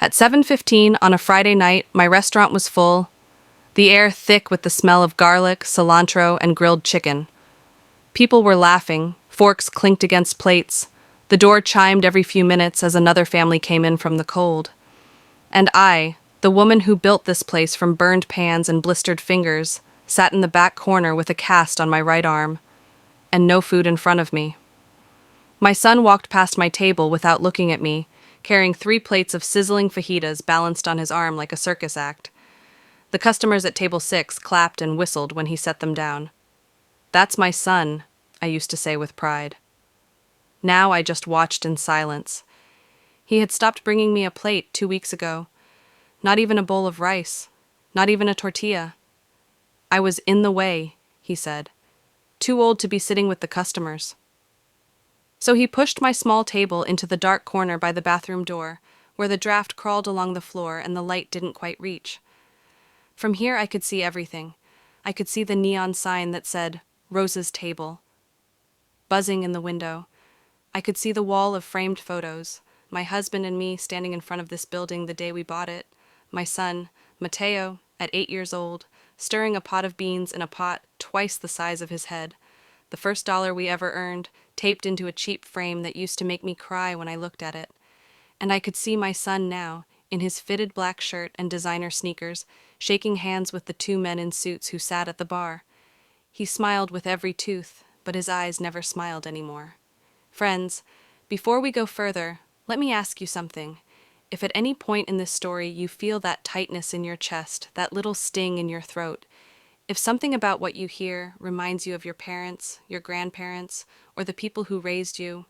At 7:15 on a Friday night, my restaurant was full, the air thick with the smell of garlic, cilantro, and grilled chicken. People were laughing, forks clinked against plates, the door chimed every few minutes as another family came in from the cold. And I, the woman who built this place from burned pans and blistered fingers, sat in the back corner with a cast on my right arm, and no food in front of me. My son walked past my table without looking at me, carrying 3 plates of sizzling fajitas balanced on his arm like a circus act. The customers at table 6 clapped and whistled when he set them down. "That's my son," I used to say with pride. Now I just watched in silence. He had stopped bringing me a plate 2 weeks ago. Not even a bowl of rice. Not even a tortilla. "I was in the way," he said. "Too old to be sitting with the customers." So he pushed my small table into the dark corner by the bathroom door, where the draft crawled along the floor and the light didn't quite reach. From here I could see everything. I could see the neon sign that said, "Rosa's Table," buzzing in the window. I could see the wall of framed photos, my husband and me standing in front of this building the day we bought it, my son, Mateo, at 8 years old, stirring a pot of beans in a pot twice the size of his head, the first dollar we ever earned, taped into a cheap frame that used to make me cry when I looked at it. And I could see my son now, in his fitted black shirt and designer sneakers, shaking hands with the 2 men in suits who sat at the bar. He smiled with every tooth, but his eyes never smiled anymore. Friends, before we go further, let me ask you something. If at any point in this story you feel that tightness in your chest, that little sting in your throat, if something about what you hear reminds you of your parents, your grandparents, or the people who raised you,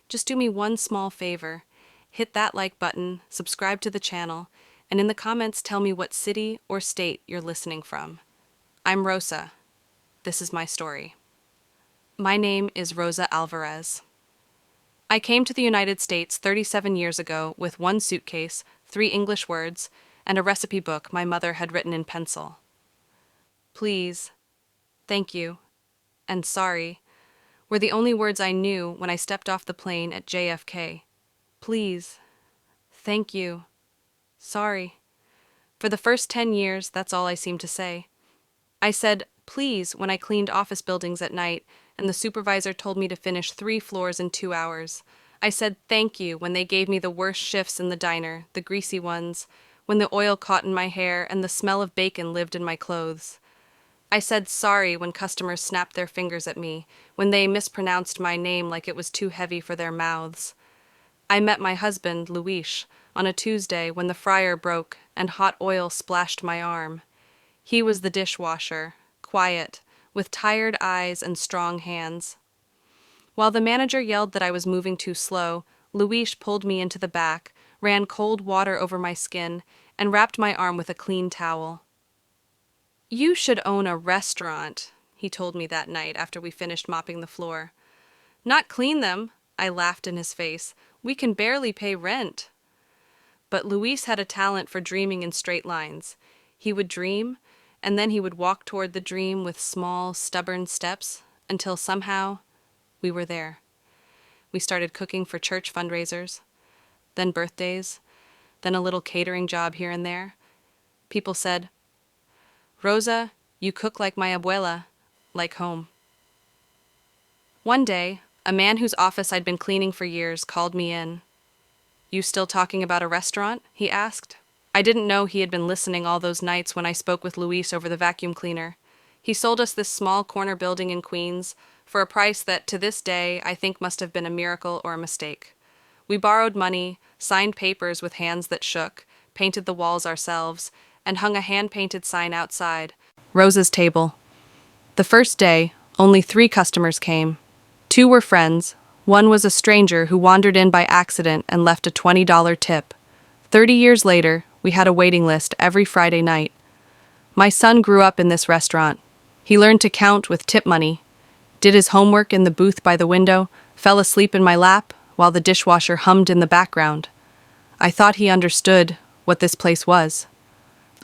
just do me one small favor. Hit that like button, subscribe to the channel, and in the comments tell me what city or state you're listening from. I'm Rosa. This is my story. My name is Rosa Alvarez. I came to the United States 37 years ago with 1 suitcase, 3 English words, and a recipe book my mother had written in pencil. Please, thank you, and sorry were the only words I knew when I stepped off the plane at JFK. Please, thank you, sorry. For the first 10 years, that's all I seemed to say. I said, please, when I cleaned office buildings at night, and the supervisor told me to finish 3 floors in 2 hours. I said thank you when they gave me the worst shifts in the diner, the greasy ones, when the oil caught in my hair and the smell of bacon lived in my clothes. I said sorry when customers snapped their fingers at me, when they mispronounced my name like it was too heavy for their mouths. I met my husband, Luis, on a Tuesday when the fryer broke and hot oil splashed my arm. He was the dishwasher, quiet, with tired eyes and strong hands. While the manager yelled that I was moving too slow, Luis pulled me into the back, ran cold water over my skin, and wrapped my arm with a clean towel. "You should own a restaurant," he told me that night after we finished mopping the floor. "Not clean them," I laughed in his face. "We can barely pay rent." But Luis had a talent for dreaming in straight lines. He would dream, and then he would walk toward the dream with small, stubborn steps, until somehow we were there. We started cooking for church fundraisers, then birthdays, then a little catering job here and there. People said, "Rosa, you cook like my abuela," like home. One day, a man whose office I'd been cleaning for years called me in. "You still talking about a restaurant?" he asked. I didn't know he had been listening all those nights when I spoke with Luis over the vacuum cleaner. He sold us this small corner building in Queens for a price that, to this day, I think must have been a miracle or a mistake. We borrowed money, signed papers with hands that shook, painted the walls ourselves, and hung a hand-painted sign outside, "Rosa's Table." The first day, only 3 customers came. 2 were friends. 1 was a stranger who wandered in by accident and left a $20 tip. 30 years later, we had a waiting list every Friday night. My son grew up in this restaurant. He learned to count with tip money, did his homework in the booth by the window, fell asleep in my lap while the dishwasher hummed in the background. I thought he understood what this place was.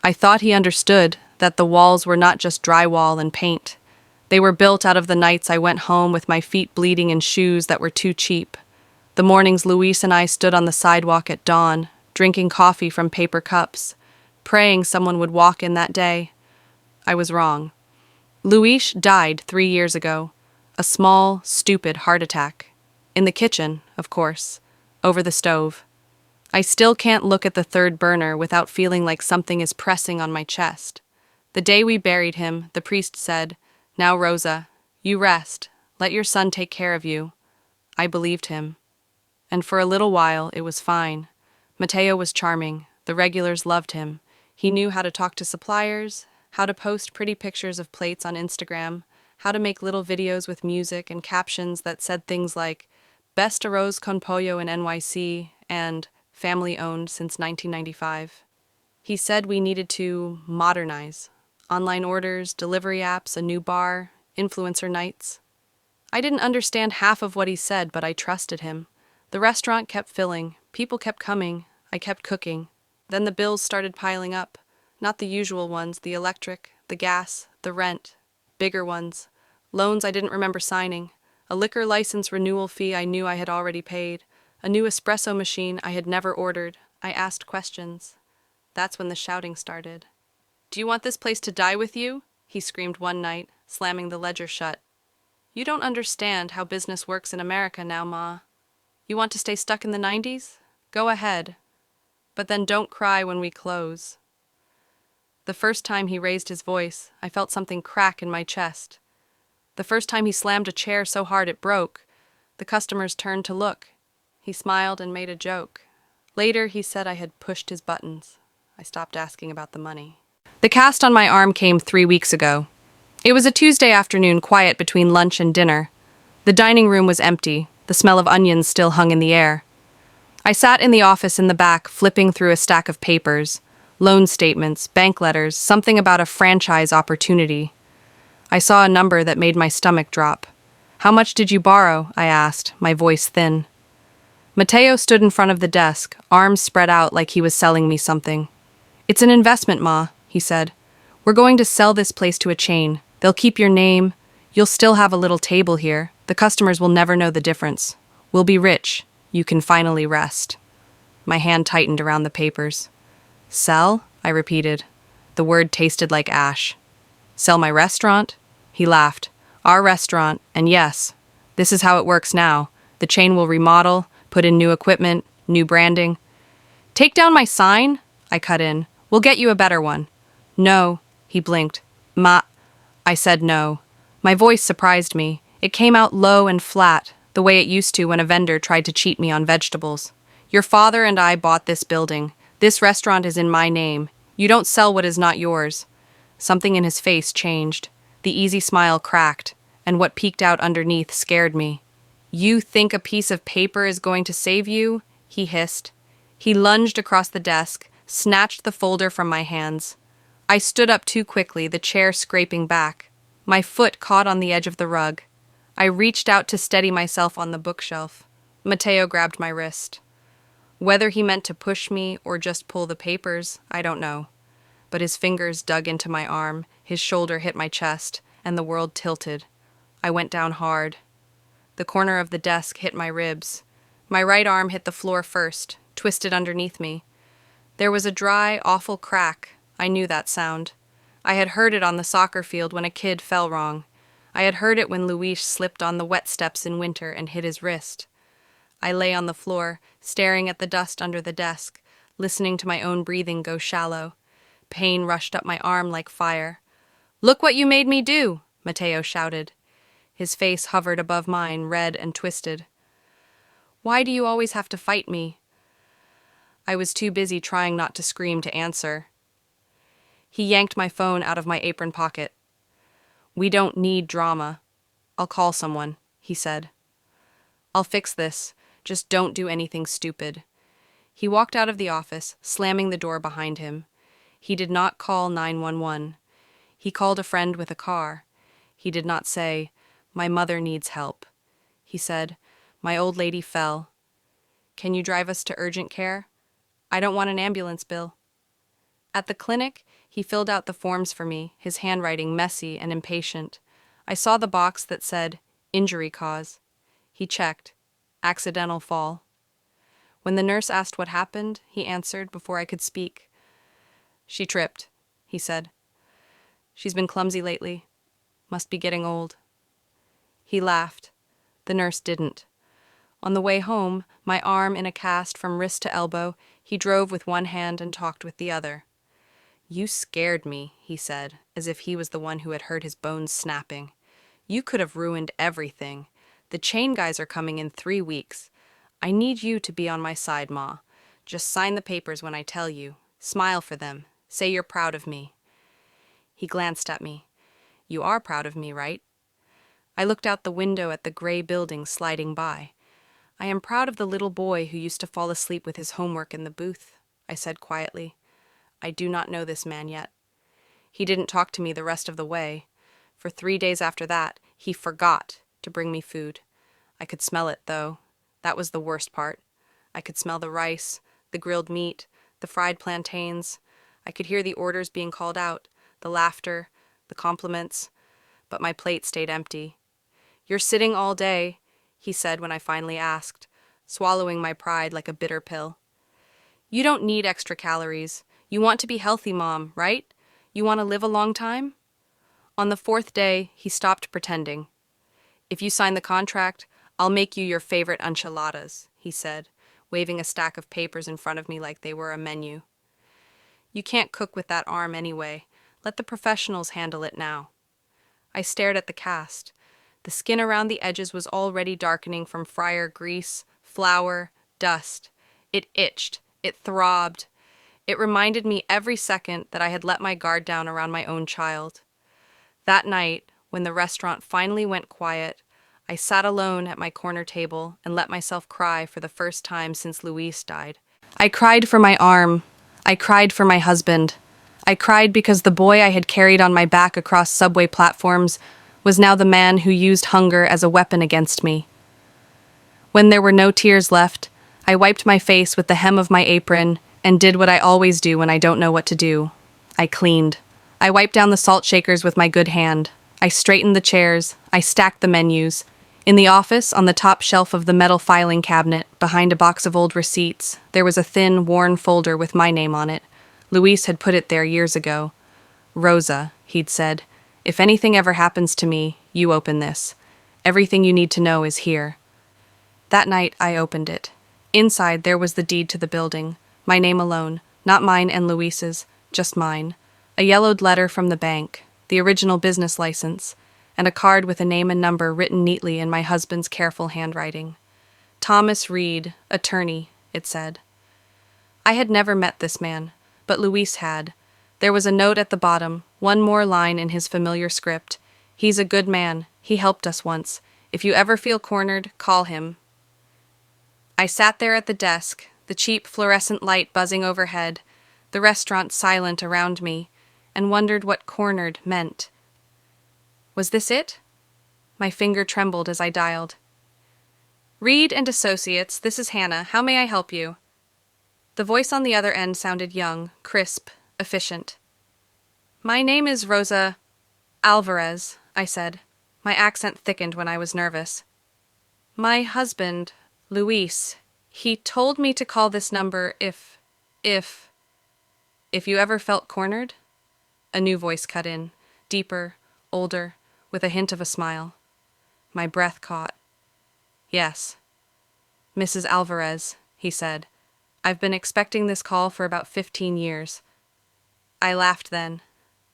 I thought he understood that the walls were not just drywall and paint. They were built out of the nights I went home with my feet bleeding in shoes that were too cheap. The mornings Luis and I stood on the sidewalk at dawn, drinking coffee from paper cups, praying someone would walk in that day. I was wrong. Luis died 3 years ago. A small, stupid heart attack. In the kitchen, of course, over the stove. I still can't look at the third burner without feeling like something is pressing on my chest. The day we buried him, the priest said, "Now, Rosa, you rest. Let your son take care of you." I believed him. And for a little while, it was fine. Mateo was charming. The regulars loved him. He knew how to talk to suppliers, how to post pretty pictures of plates on Instagram, how to make little videos with music and captions that said things like, "Best arroz con pollo in NYC," and "Family owned since 1995. He said we needed to modernize. Online orders, delivery apps, a new bar, influencer nights. I didn't understand half of what he said, but I trusted him. The restaurant kept filling, people kept coming, I kept cooking. Then the bills started piling up. Not the usual ones, the electric, the gas, the rent. Bigger ones. Loans I didn't remember signing. A liquor license renewal fee I knew I had already paid. A new espresso machine I had never ordered. I asked questions. That's when the shouting started. "Do you want this place to die with you?" he screamed one night, slamming the ledger shut. "You don't understand how business works in America now, Ma. You want to stay stuck in the 90s? Go ahead. But then don't cry when we close." The first time he raised his voice, I felt something crack in my chest. The first time he slammed a chair so hard it broke, the customers turned to look. He smiled and made a joke. Later, he said I had pushed his buttons. I stopped asking about the money. The cast on my arm came 3 weeks ago. It was a Tuesday afternoon, quiet between lunch and dinner. The dining room was empty. The smell of onions still hung in the air. I sat in the office in the back, flipping through a stack of papers. Loan statements, bank letters, something about a franchise opportunity. I saw a number that made my stomach drop. "How much did you borrow?" I asked, my voice thin. Mateo stood in front of the desk, arms spread out like he was selling me something. "It's an investment, Ma," he said. "We're going to sell this place to a chain. They'll keep your name. You'll still have a little table here. The customers will never know the difference. We'll be rich. You can finally rest." My hand tightened around the papers. "Sell?" I repeated. The word tasted like ash. "Sell my restaurant?" He laughed. "Our restaurant, and yes, this is how it works now. The chain will remodel, put in new equipment, new branding." "Take down my sign?" I cut in. "We'll get you a better one." "No," he blinked. I said no. My voice surprised me. It came out low and flat, the way it used to when a vendor tried to cheat me on vegetables. "Your father and I bought this building. This restaurant is in my name. You don't sell what is not yours." Something in his face changed. The easy smile cracked, and what peeked out underneath scared me. "You think a piece of paper is going to save you?" he hissed. He lunged across the desk, snatched the folder from my hands. I stood up too quickly, the chair scraping back. My foot caught on the edge of the rug. I reached out to steady myself on the bookshelf. Mateo grabbed my wrist. Whether he meant to push me or just pull the papers, I don't know. But his fingers dug into my arm, his shoulder hit my chest, and the world tilted. I went down hard. The corner of the desk hit my ribs. My right arm hit the floor first, twisted underneath me. There was a dry, awful crack. I knew that sound. I had heard it on the soccer field when a kid fell wrong. I had heard it when Luis slipped on the wet steps in winter and hit his wrist. I lay on the floor, staring at the dust under the desk, listening to my own breathing go shallow. Pain rushed up my arm like fire. "Look what you made me do!" Mateo shouted. His face hovered above mine, red and twisted. "Why do you always have to fight me?" I was too busy trying not to scream to answer. He yanked my phone out of my apron pocket. "We don't need drama. I'll call someone," he said. "I'll fix this. Just don't do anything stupid." He walked out of the office, slamming the door behind him. He did not call 911. He called a friend with a car. He did not say, "My mother needs help." He said, "My old lady fell. Can you drive us to urgent care? I don't want an ambulance bill." At the clinic, he filled out the forms for me, his handwriting messy and impatient. I saw the box that said, "Injury cause." He checked, "Accidental fall." When the nurse asked what happened, he answered before I could speak. "She tripped," he said. "She's been clumsy lately. Must be getting old." He laughed. The nurse didn't. On the way home, my arm in a cast from wrist to elbow, he drove with one hand and talked with the other. "You scared me," he said, as if he was the one who had heard his bones snapping. "You could have ruined everything. The chain guys are coming in 3 weeks. I need you to be on my side, Ma. Just sign the papers when I tell you. Smile for them. Say you're proud of me." He glanced at me. "You are proud of me, right?" I looked out the window at the gray buildings sliding by. "I am proud of the little boy who used to fall asleep with his homework in the booth," I said quietly. "I do not know this man yet." He didn't talk to me the rest of the way. For 3 days after that, he forgot to bring me food. I could smell it, though. That was the worst part. I could smell the rice, the grilled meat, the fried plantains. I could hear the orders being called out, the laughter, the compliments, but my plate stayed empty. "You're sitting all day," he said when I finally asked, swallowing my pride like a bitter pill. "You don't need extra calories. You want to be healthy, Mom, right? You want to live a long time?" On the 4th day, he stopped pretending. "If you sign the contract, I'll make you your favorite enchiladas," he said, waving a stack of papers in front of me like they were a menu. "You can't cook with that arm anyway. Let the professionals handle it now." I stared at the cast. The skin around the edges was already darkening from fryer grease, flour, dust. It itched. It throbbed. It reminded me every second that I had let my guard down around my own child. That night, when the restaurant finally went quiet, I sat alone at my corner table and let myself cry for the first time since Luis died. I cried for my arm. I cried for my husband. I cried because the boy I had carried on my back across subway platforms was now the man who used hunger as a weapon against me. When there were no tears left, I wiped my face with the hem of my apron and did what I always do when I don't know what to do. I cleaned. I wiped down the salt shakers with my good hand. I straightened the chairs. I stacked the menus. In the office, on the top shelf of the metal filing cabinet, behind a box of old receipts, there was a thin, worn folder with my name on it. Luis had put it there years ago. "Rosa," he'd said, "if anything ever happens to me, you open this. Everything you need to know is here." That night, I opened it. Inside, there was the deed to the building. My name alone, not mine and Luis's, just mine. A yellowed letter from the bank, the original business license, and a card with a name and number written neatly in my husband's careful handwriting. "Thomas Reed, attorney," it said. I had never met this man, but Luis had. There was a note at the bottom, one more line in his familiar script. "He's a good man. He helped us once. If you ever feel cornered, call him." I sat there at the desk, the cheap fluorescent light buzzing overhead, the restaurant silent around me, and wondered what cornered meant. Was this it? My finger trembled as I dialed. "Reed and Associates, this is Hannah. How may I help you?" The voice on the other end sounded young, crisp, efficient. "My name is Rosa Alvarez," I said. My accent thickened when I was nervous. "My husband, Luis, he told me to call this number if you ever felt cornered?" A new voice cut in, deeper, older, with a hint of a smile. My breath caught. "Yes." "Mrs. Alvarez," he said. "I've been expecting this call for about 15 years. I laughed then,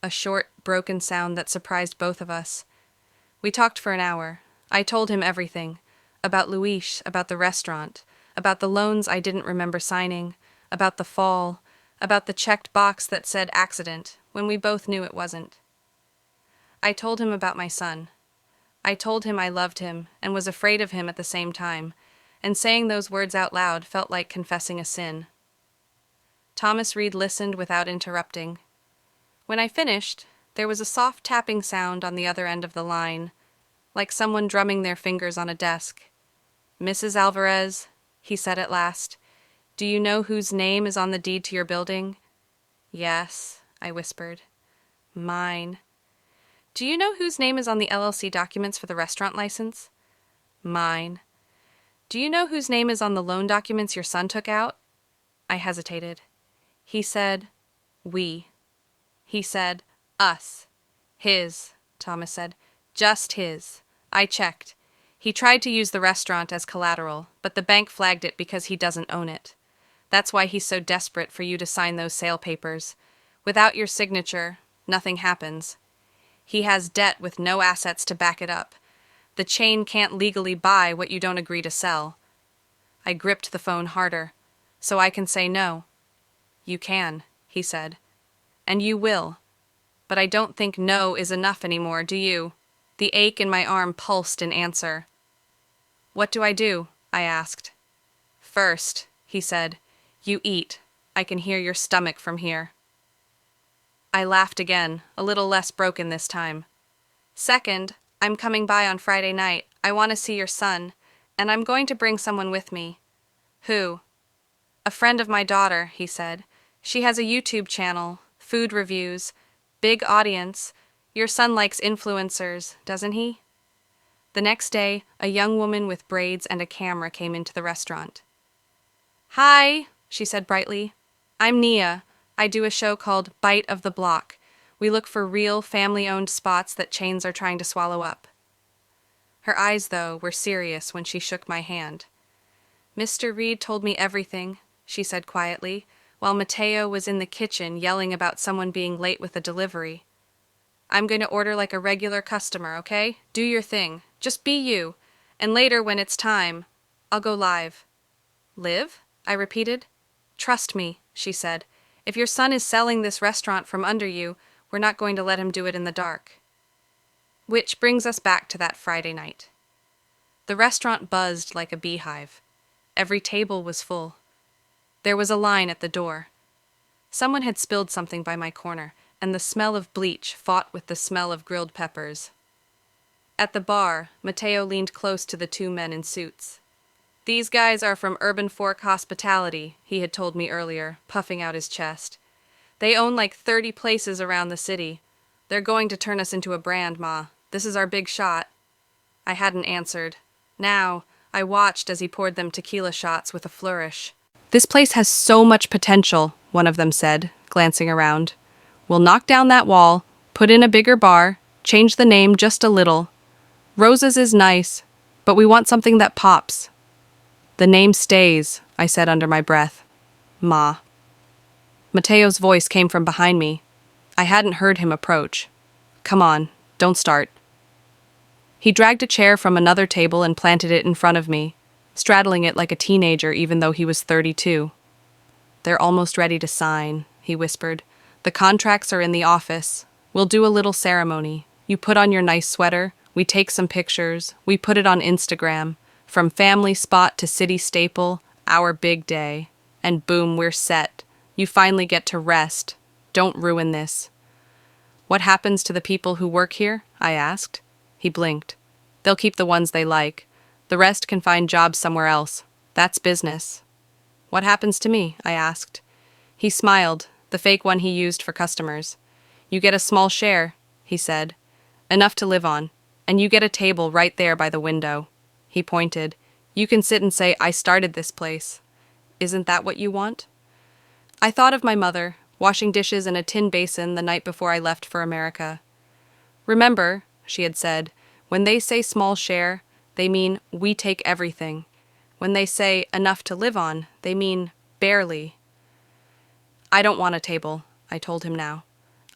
a short, broken sound that surprised both of us. We talked for an hour. I told him everything. About Luis, about the restaurant, about the loans I didn't remember signing, about the fall, about the checked box that said accident, when we both knew it wasn't. I told him about my son. I told him I loved him and was afraid of him at the same time, and saying those words out loud felt like confessing a sin. Thomas Reed listened without interrupting. When I finished, there was a soft tapping sound on the other end of the line, like someone drumming their fingers on a desk. "Mrs. Alvarez," he said at last, "do you know whose name is on the deed to your building?" "Yes," I whispered. "Mine." "Do you know whose name is on the LLC documents for the restaurant license?" "Mine." Do you know whose name is on the loan documents your son took out? I hesitated. He said, we. He said, us. His, Thomas said. Just his. I checked. He tried to use the restaurant as collateral, but the bank flagged it because he doesn't own it. That's why he's so desperate for you to sign those sale papers. Without your signature, nothing happens. He has debt with no assets to back it up. The chain can't legally buy what you don't agree to sell. I gripped the phone harder. So I can say no. You can, he said. And you will. But I don't think no is enough anymore, do you? The ache in my arm pulsed in answer. What do I do? I asked. First, he said, you eat. I can hear your stomach from here. I laughed again, a little less broken this time. Second, I'm coming by on Friday night. I want to see your son, and I'm going to bring someone with me. Who? A friend of my daughter, he said. She has a YouTube channel, food reviews, big audience. Your son likes influencers, doesn't he? The next day, a young woman with braids and a camera came into the restaurant. Hi, she said brightly. I'm Nia. I do a show called Bite of the Block. We look for real, family-owned spots that chains are trying to swallow up. Her eyes, though, were serious when she shook my hand. Mr. Reed told me everything, she said quietly, while Mateo was in the kitchen yelling about someone being late with a delivery. I'm going to order like a regular customer, okay? Do your thing. Just be you. And later, when it's time, I'll go live. Live? I repeated. Trust me, she said. If your son is selling this restaurant from under you, we're not going to let him do it in the dark. Which brings us back to that Friday night. The restaurant buzzed like a beehive. Every table was full. There was a line at the door. Someone had spilled something by my corner, and the smell of bleach fought with the smell of grilled peppers. At the bar, Mateo leaned close to the two men in suits. These guys are from Urban Fork Hospitality, he had told me earlier, puffing out his chest. They own like 30 places around the city. They're going to turn us into a brand, Ma. This is our big shot. I hadn't answered. Now, I watched as he poured them tequila shots with a flourish. This place has so much potential, one of them said, glancing around. We'll knock down that wall, put in a bigger bar, change the name just a little. Rosa's is nice, but we want something that pops. The name stays, I said under my breath. Ma. Mateo's voice came from behind me. I hadn't heard him approach. Come on, don't start. He dragged a chair from another table and planted it in front of me, straddling it like a teenager even though he was 32. They're almost ready to sign, he whispered. The contracts are in the office. We'll do a little ceremony. You put on your nice sweater, we take some pictures, we put it on Instagram. From family spot to city staple, our big day. And boom, we're set. You finally get to rest. Don't ruin this. What happens to the people who work here? I asked. He blinked. They'll keep the ones they like. The rest can find jobs somewhere else. That's business. What happens to me? I asked. He smiled, the fake one he used for customers. You get a small share, he said. Enough to live on. And you get a table right there by the window. He pointed. You can sit and say, I started this place. Isn't that what you want? I thought of my mother, washing dishes in a tin basin the night before I left for America. Remember, she had said, when they say small share, they mean we take everything. When they say enough to live on, they mean barely. I don't want a table, I told him now.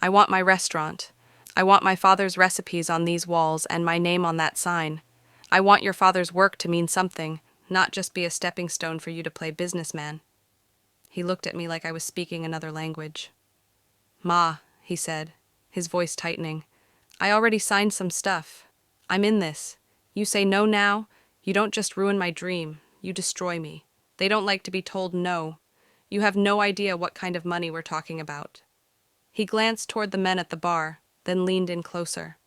I want my restaurant. I want my father's recipes on these walls and my name on that sign. I want your father's work to mean something, not just be a stepping stone for you to play businessman. He looked at me like I was speaking another language. Ma, he said, his voice tightening, I already signed some stuff. I'm in this. You say no now, you don't just ruin my dream, you destroy me. They don't like to be told no. You have no idea what kind of money we're talking about. He glanced toward the men at the bar, then leaned in closer.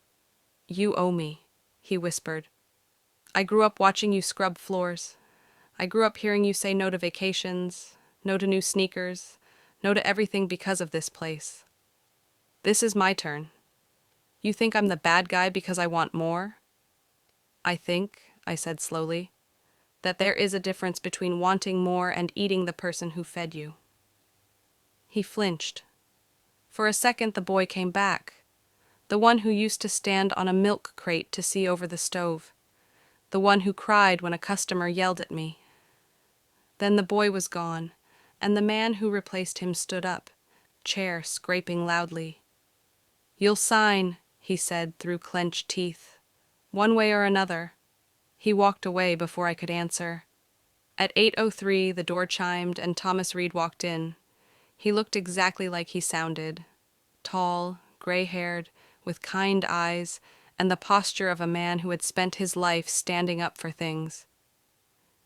You owe me, he whispered. I grew up watching you scrub floors. I grew up hearing you say no to vacations, no to new sneakers, no to everything because of this place. This is my turn. You think I'm the bad guy because I want more? I think, I said slowly. that there is a difference between wanting more and eating the person who fed you. He flinched. For a second the boy came back, the one who used to stand on a milk crate to see over the stove, the one who cried when a customer yelled at me. Then the boy was gone, and the man who replaced him stood up, chair scraping loudly. "You'll sign," he said through clenched teeth. "One way or another." He walked away before I could answer. At 8:03 the door chimed and Thomas Reed walked in. He looked exactly like he sounded. Tall, gray-haired, with kind eyes, and the posture of a man who had spent his life standing up for things.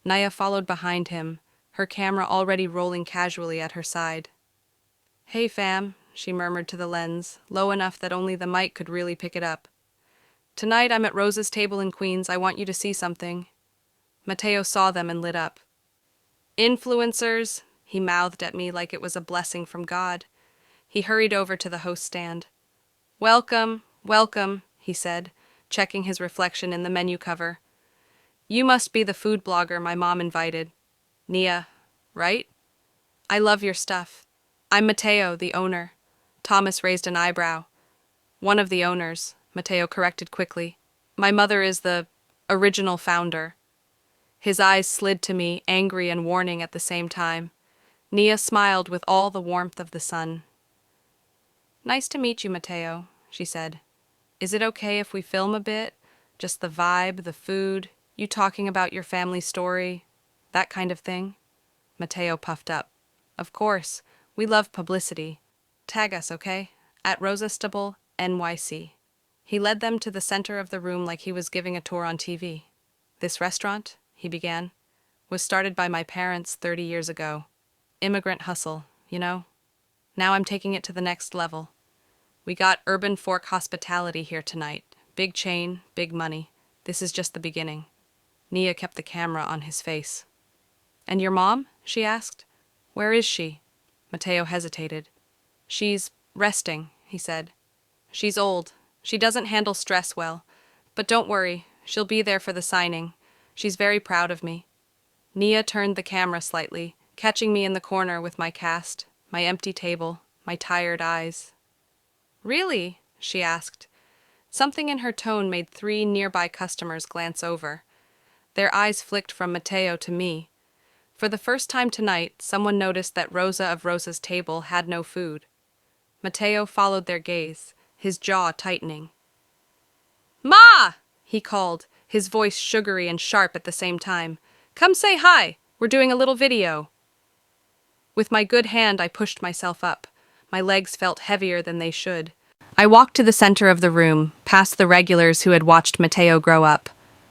Naya followed behind him, her camera already rolling casually at her side. "Hey, fam," she murmured to the lens, low enough that only the mic could really pick it up. "Tonight I'm at Rosa's table in Queens. I want you to see something." Mateo saw them and lit up. "Influencers," he mouthed at me like it was a blessing from God. He hurried over to the host stand. "Welcome, welcome," he said, checking his reflection in the menu cover. "You must be the food blogger my mom invited. Nia, right? I love your stuff. I'm Mateo, the owner." Thomas raised an eyebrow. "One of the owners," Mateo corrected quickly. "My mother is the original founder." His eyes slid to me, angry and warning at the same time. Nia smiled with all the warmth of the sun. "Nice to meet you, Mateo," she said. "Is it okay if we film a bit? Just the vibe, the food, you talking about your family story, that kind of thing?" Mateo puffed up. "Of course. We love publicity. Tag us, okay? At Rosa Stable, NYC." He led them to the center of the room like he was giving a tour on TV. "This restaurant," he began, "was started by my parents 30 years ago. Immigrant hustle, you know? Now I'm taking it to the next level. We got Urban Fork Hospitality here tonight. Big chain, big money. This is just the beginning." Nia kept the camera on his face. "And your mom?" she asked. "Where is she?" Mateo hesitated. "She's resting," he said. "She's old. She doesn't handle stress well. But don't worry, she'll be there for the signing. She's very proud of me." Nia turned the camera slightly, catching me in the corner with my cast, my empty table, my tired eyes. "Really?" she asked. Something in her tone made 3 nearby customers glance over. Their eyes flicked from Mateo to me. For the first time tonight, someone noticed that Rosa of Rosa's table had no food. Mateo followed their gaze, his jaw tightening. "Ma!" he called, his voice sugary and sharp at the same time. "Come say hi! We're doing a little video." With my good hand, I pushed myself up. My legs felt heavier than they should. I walked to the center of the room, past the regulars who had watched Mateo grow up,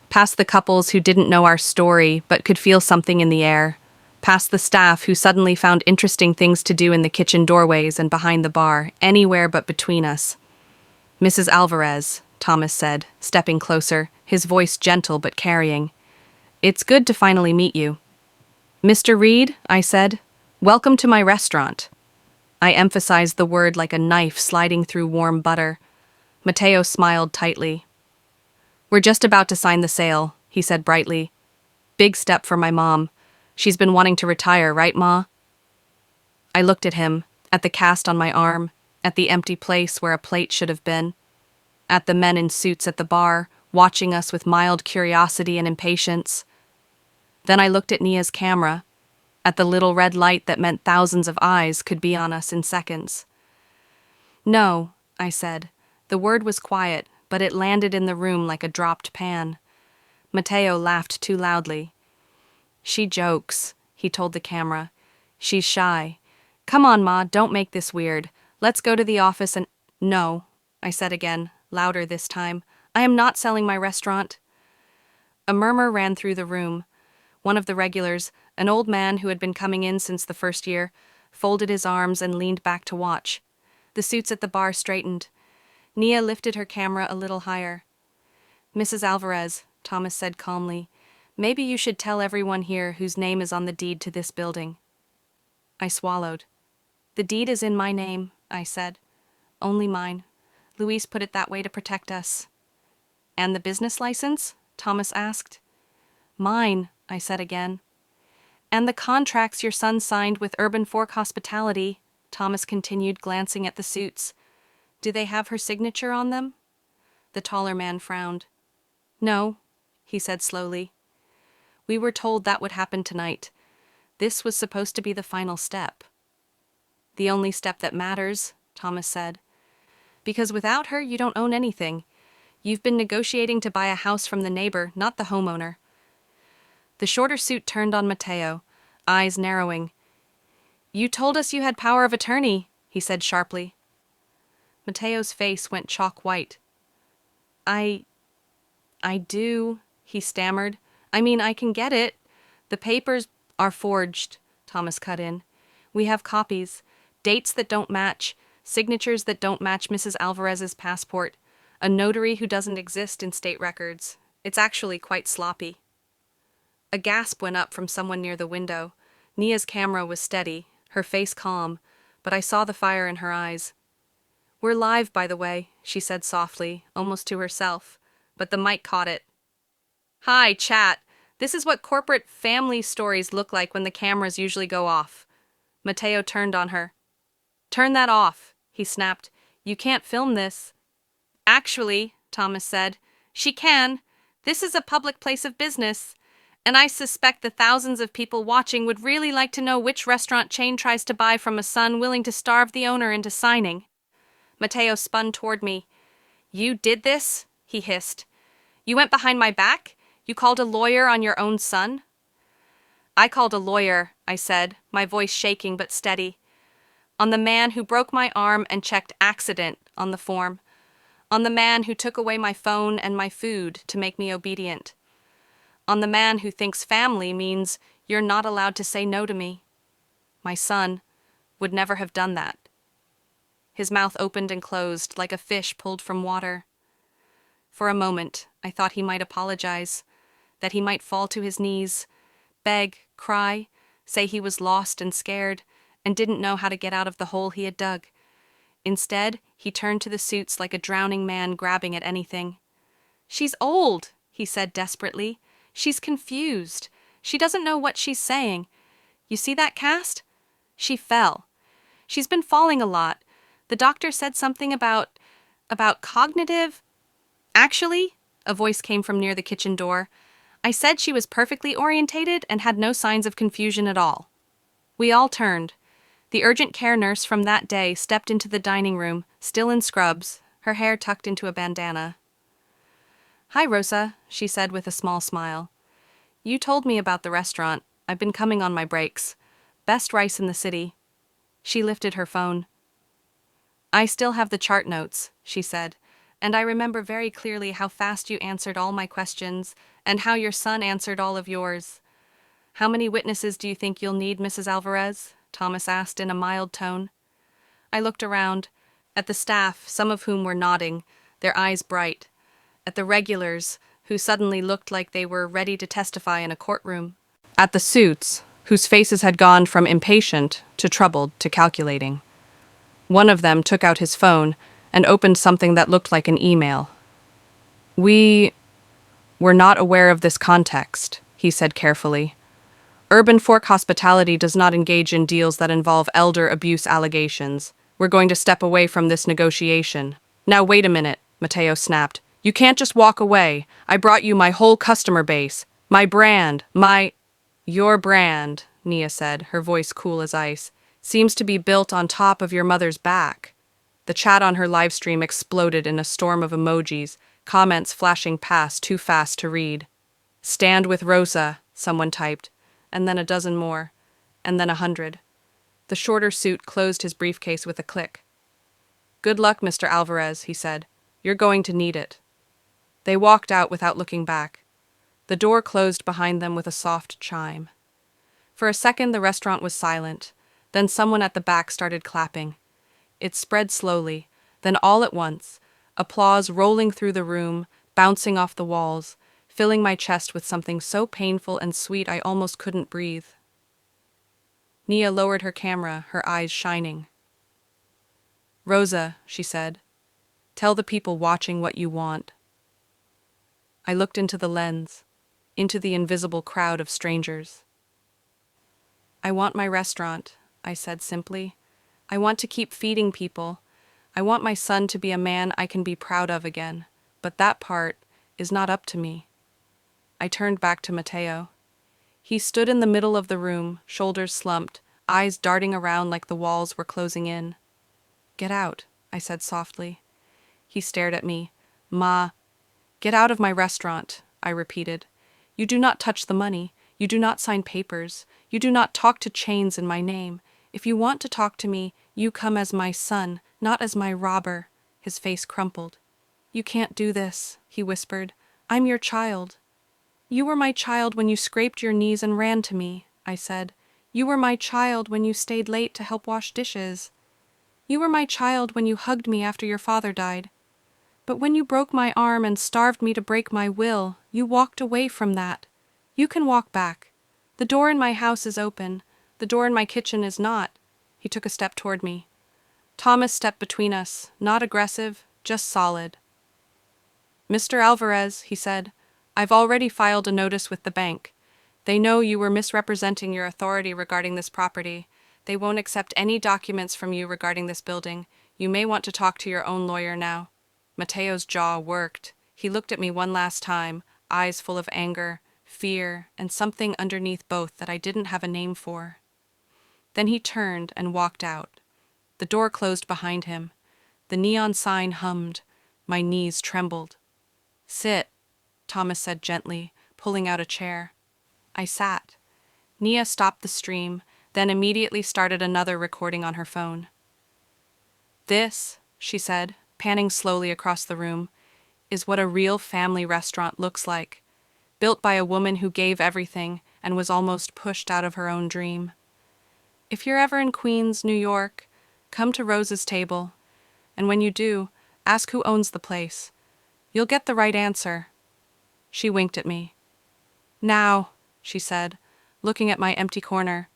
past the couples who didn't know our story but could feel something in the air, past the staff who suddenly found interesting things to do in the kitchen doorways and behind the bar, anywhere but between us. "Mrs. Alvarez," Thomas said, stepping closer, his voice gentle but carrying. "It's good to finally meet you." "Mr. Reed," I said, "welcome to my restaurant." I emphasized the word like a knife sliding through warm butter. Mateo smiled tightly. "We're just about to sign the sale," he said brightly. "Big step for my mom. She's been wanting to retire, right, Ma?" I looked at him, at the cast on my arm, at the empty place where a plate should have been, at the men in suits at the bar, watching us with mild curiosity and impatience. Then I looked at Nia's camera, at the little red light that meant thousands of eyes could be on us in seconds. "No," I said. The word was quiet, but it landed in the room like a dropped pan. Mateo laughed too loudly. "She jokes," he told the camera. "She's shy. Come on, Ma, don't make this weird. Let's go to the office and—" "No," I said again, louder this time. "I am not selling my restaurant." A murmur ran through the room. One of the regulars, an old man who had been coming in since the first year, folded his arms and leaned back to watch. The suits at the bar straightened. Nia lifted her camera a little higher. "Mrs. Alvarez," Thomas said calmly, "maybe you should tell everyone here whose name is on the deed to this building." I swallowed. "The deed is in my name," I said. "Only mine. Luis put it that way to protect us." "And the business license?" Thomas asked. "Mine," I said again. And the contracts your son signed with Urban Fork Hospitality, Thomas continued, glancing at the suits. Do they have her signature on them? The taller man frowned. No, he said slowly. We were told that would happen tonight. This was supposed to be the final step. The only step that matters, Thomas said. Because without her, you don't own anything. You've been negotiating to buy a house from the neighbor, not the homeowner. The shorter suit turned on Mateo, eyes narrowing. You told us you had power of attorney, he said sharply. Mateo's face went chalk white. I do, he stammered. I mean, I can get it. The papers are forged, Thomas cut in. We have copies, dates that don't match, signatures that don't match Mrs. Alvarez's passport, a notary who doesn't exist in state records. It's actually quite sloppy. A gasp went up from someone near the window. Nia's camera was steady, her face calm, but I saw the fire in her eyes. We're live, by the way, she said softly, almost to herself, but the mic caught it. Hi, chat. This is what corporate family stories look like when the cameras usually go off. Mateo turned on her. Turn that off, he snapped. You can't film this. Actually, Thomas said, she can. This is a public place of business. And I suspect the thousands of people watching would really like to know which restaurant chain tries to buy from a son willing to starve the owner into signing. Mateo spun toward me. You did this? He hissed. You went behind my back? You called a lawyer on your own son? I called a lawyer, I said, my voice shaking but steady. On the man who broke my arm and checked accident on the form. On the man who took away my phone and my food to make me obedient. On the man who thinks family means you're not allowed to say no to me. My son would never have done that. His mouth opened and closed like a fish pulled from water. For a moment, I thought he might apologize, that he might fall to his knees, beg, cry, say he was lost and scared, and didn't know how to get out of the hole he had dug. Instead, he turned to the suits like a drowning man grabbing at anything. She's old, he said desperately. She's confused. She doesn't know what she's saying. You see that cast? She fell. She's been falling a lot. The doctor said something about cognitive. Actually, a voice came from near the kitchen door. I said she was perfectly orientated and had no signs of confusion at all. We all turned. The urgent care nurse from that day stepped into the dining room, still in scrubs, her hair tucked into a bandana. Hi, Rosa, she said with a small smile. You told me about the restaurant. I've been coming on my breaks. Best rice in the city. She lifted her phone. I still have the chart notes, she said, and I remember very clearly how fast you answered all my questions and how your son answered all of yours. How many witnesses do you think you'll need, Mrs. Alvarez? Thomas asked in a mild tone. I looked around, at the staff, some of whom were nodding, their eyes bright, at the regulars, who suddenly looked like they were ready to testify in a courtroom, at the suits, whose faces had gone from impatient to troubled to calculating. One of them took out his phone and opened something that looked like an email. We were not aware of this context, he said carefully. Urban Fork Hospitality does not engage in deals that involve elder abuse allegations. We're going to step away from this negotiation. Now wait a minute, Mateo snapped. You can't just walk away. I brought you my whole customer base. My brand. Your brand, Nia said, her voice cool as ice, seems to be built on top of your mother's back. The chat on her live stream exploded in a storm of emojis, comments flashing past too fast to read. Stand with Rosa, someone typed, and then a dozen more, and then 100. The shorter suit closed his briefcase with a click. Good luck, Mr. Alvarez, he said. You're going to need it. They walked out without looking back. The door closed behind them with a soft chime. For a second, the restaurant was silent. Then someone at the back started clapping. It spread slowly, then all at once, applause rolling through the room, bouncing off the walls, filling my chest with something so painful and sweet I almost couldn't breathe. Nia lowered her camera, her eyes shining. Rosa, she said, tell the people watching what you want. I looked into the lens. into the invisible crowd of strangers. "I want my restaurant," I said simply. "I want to keep feeding people. I want my son to be a man I can be proud of again, but that part is not up to me." I turned back to Mateo. He stood in the middle of the room, shoulders slumped, eyes darting around like the walls were closing in. "Get out," I said softly. He stared at me. "Ma, get out of my restaurant," I repeated. "You do not touch the money. You do not sign papers. You do not talk to chains in my name. If you want to talk to me, you come as my son, not as my robber." His face crumpled. "You can't do this," he whispered. "I'm your child." "You were my child when you scraped your knees and ran to me," I said. "You were my child when you stayed late to help wash dishes. You were my child when you hugged me after your father died. But when you broke my arm and starved me to break my will, you walked away from that. You can walk back. The door in my house is open. The door in my kitchen is not." He took a step toward me. Thomas stepped between us, not aggressive, just solid. "Mr. Alvarez," he said, "I've already filed a notice with the bank. They know you were misrepresenting your authority regarding this property. They won't accept any documents from you regarding this building. You may want to talk to your own lawyer now." Mateo's jaw worked. He looked at me one last time, eyes full of anger, fear, and something underneath both that I didn't have a name for. Then he turned and walked out. The door closed behind him. The neon sign hummed. My knees trembled. "Sit," Thomas said gently, pulling out a chair. I sat. Nia stopped the stream, then immediately started another recording on her phone. "This," she said, panning slowly across the room, "is what a real family restaurant looks like. Built by a woman who gave everything and was almost pushed out of her own dream. If you're ever in Queens, New York, come to Rosa's table. And when you do, ask who owns the place. You'll get the right answer." She winked at me. "Now," she said, looking at my empty corner,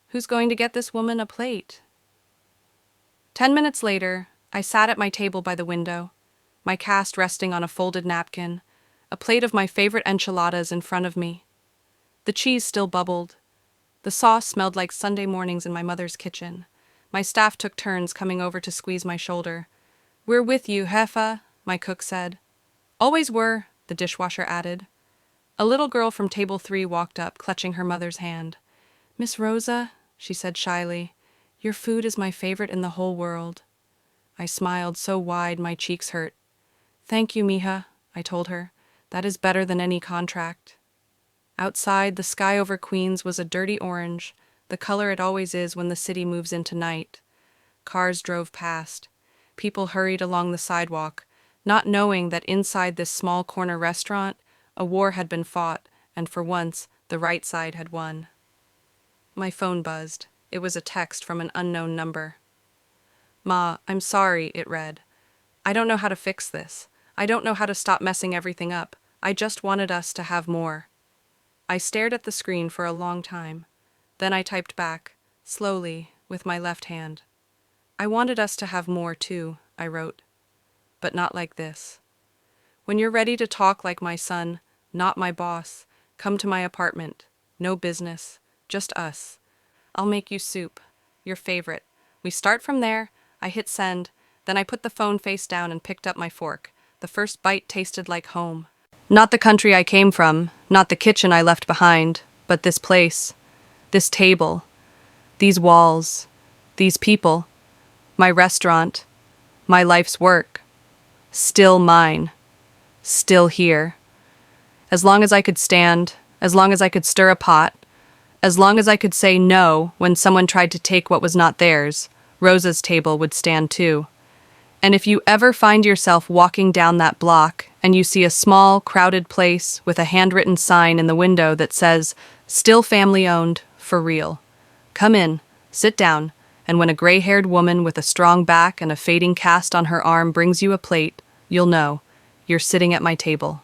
"who's going to get this woman a plate?" 10 minutes later, I sat at my table by the window, my cast resting on a folded napkin, a plate of my favorite enchiladas in front of me. The cheese still bubbled. The sauce smelled like Sunday mornings in my mother's kitchen. My staff took turns coming over to squeeze my shoulder. "We're with you, Jefa," my cook said. "Always were," the dishwasher added. A little girl from table 3 walked up, clutching her mother's hand. "Miss Rosa," she said shyly, "your food is my favorite in the whole world." I smiled so wide my cheeks hurt. "Thank you, mija," I told her. "That is better than any contract." Outside, the sky over Queens was a dirty orange, the color it always is when the city moves into night. Cars drove past. People hurried along the sidewalk, not knowing that inside this small corner restaurant, a war had been fought, and for once, the right side had won. My phone buzzed. It was a text from an unknown number. "Ma, I'm sorry," it read. "I don't know how to fix this. I don't know how to stop messing everything up. I just wanted us to have more." I stared at the screen for a long time. Then I typed back, slowly, with my left hand. "I wanted us to have more, too," I wrote. "But not like this. When you're ready to talk like my son, not my boss, come to my apartment. No business. Just us. I'll make you soup. Your favorite. We start from there." I hit send. Then I put the phone face down and picked up my fork. The first bite tasted like home. Not the country I came from, not the kitchen I left behind, but this place, this table, these walls, these people, my restaurant, my life's work. Still mine. Still here. As long as I could stand, as long as I could stir a pot, as long as I could say no when someone tried to take what was not theirs, Rosa's table would stand too. And if you ever find yourself walking down that block and you see a small, crowded place with a handwritten sign in the window that says, "Still family owned, for real," come in, sit down, and when a gray-haired woman with a strong back and a fading cast on her arm brings you a plate, you'll know you're sitting at my table.